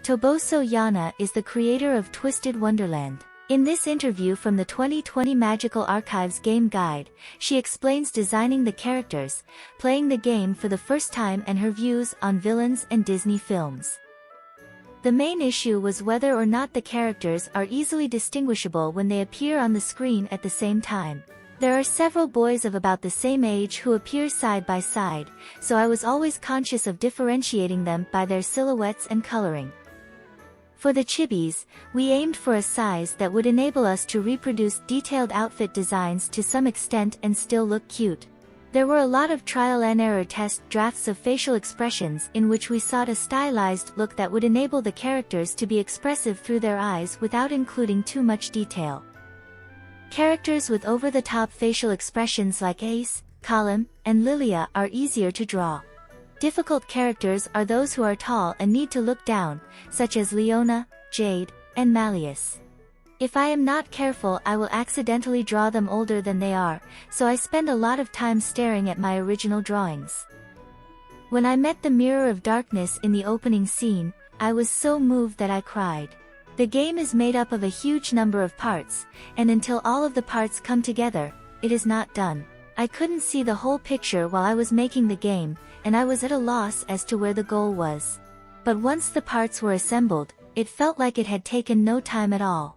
Toboso Yana is the creator of Twisted Wonderland. In this interview from the 2020 Magical Archives Game Guide, she explains designing the characters, playing the game for the first time and her views on villains and Disney films. The main issue was whether or not the characters are easily distinguishable when they appear on the screen at the same time. There are several boys of about the same age who appear side by side, so I was always conscious of differentiating them by their silhouettes and coloring. For the chibis, we aimed for a size that would enable us to reproduce detailed outfit designs to some extent and still look cute. There were a lot of trial-and-error test drafts of facial expressions in which we sought a stylized look that would enable the characters to be expressive through their eyes without including too much detail. Characters with over-the-top facial expressions like Ace, Colin, and Lilia are easier to draw. Difficult characters are those who are tall and need to look down, such as Leona, Jade, and Malleus. If I am not careful, I will accidentally draw them older than they are, so I spend a lot of time staring at my original drawings. When I met the Mirror of Darkness in the opening scene, I was so moved that I cried. The game is made up of a huge number of parts, and until all of the parts come together, it is not done. I couldn't see the whole picture while I was making the game, and I was at a loss as to where the goal was. But once the parts were assembled, it felt like it had taken no time at all.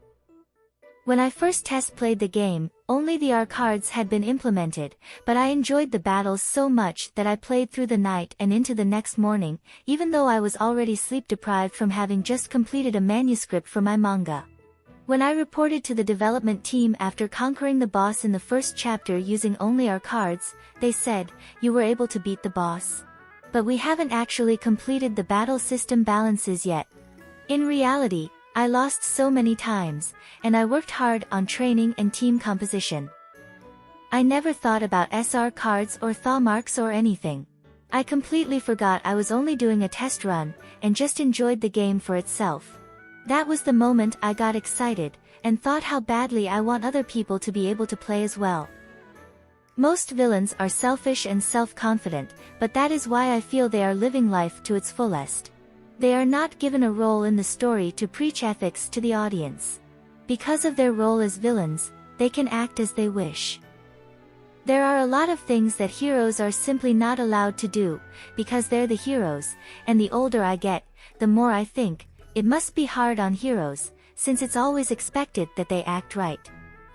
When I first test-played the game, only the AR cards had been implemented, but I enjoyed the battles so much that I played through the night and into the next morning, even though I was already sleep-deprived from having just completed a manuscript for my manga. When I reported to the development team after conquering the boss in the first chapter using only our cards, they said, "You were able to beat the boss. But we haven't actually completed the battle system balances yet." In reality, I lost so many times, and I worked hard on training and team composition. I never thought about SR cards or thaw marks or anything. I completely forgot I was only doing a test run, and just enjoyed the game for itself. That was the moment I got excited, and thought how badly I want other people to be able to play as well. Most villains are selfish and self-confident, but that is why I feel they are living life to its fullest. They are not given a role in the story to preach ethics to the audience. Because of their role as villains, they can act as they wish. There are a lot of things that heroes are simply not allowed to do, because they're the heroes, and the older I get, the more I think, it must be hard on heroes, since it's always expected that they act right.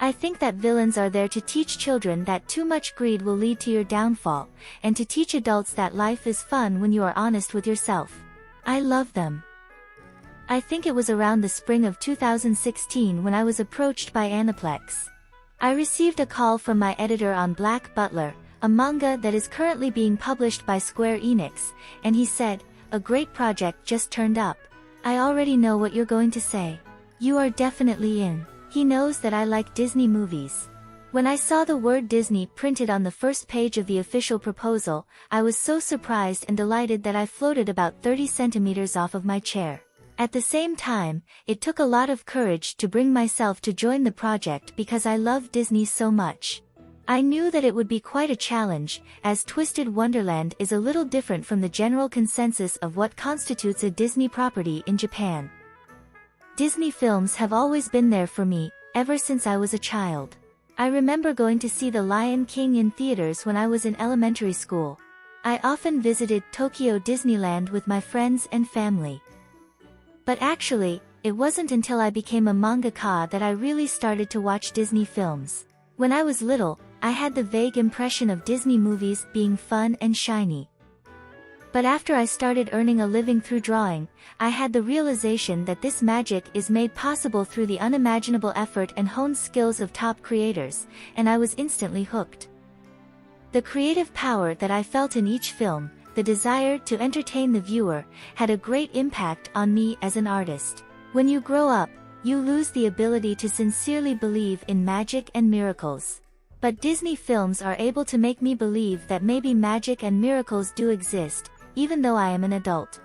I think that villains are there to teach children that too much greed will lead to your downfall, and to teach adults that life is fun when you are honest with yourself. I love them. I think it was around the spring of 2016 when I was approached by Aniplex. I received a call from my editor on Black Butler, a manga that is currently being published by Square Enix, and he said, "A great project just turned up. I already know what you're going to say. You are definitely in." He knows that I like Disney movies. When I saw the word Disney printed on the first page of the official proposal, I was so surprised and delighted that I floated about 30 centimeters off of my chair. At the same time, it took a lot of courage to bring myself to join the project because I love Disney so much. I knew that it would be quite a challenge, as Twisted Wonderland is a little different from the general consensus of what constitutes a Disney property in Japan. Disney films have always been there for me, ever since I was a child. I remember going to see The Lion King in theaters when I was in elementary school. I often visited Tokyo Disneyland with my friends and family. But actually, it wasn't until I became a mangaka that I really started to watch Disney films. When I was little, I had the vague impression of Disney movies being fun and shiny. But after I started earning a living through drawing, I had the realization that this magic is made possible through the unimaginable effort and honed skills of top creators, and I was instantly hooked. The creative power that I felt in each film, the desire to entertain the viewer, had a great impact on me as an artist. When you grow up, you lose the ability to sincerely believe in magic and miracles. But Disney films are able to make me believe that maybe magic and miracles do exist, even though I am an adult.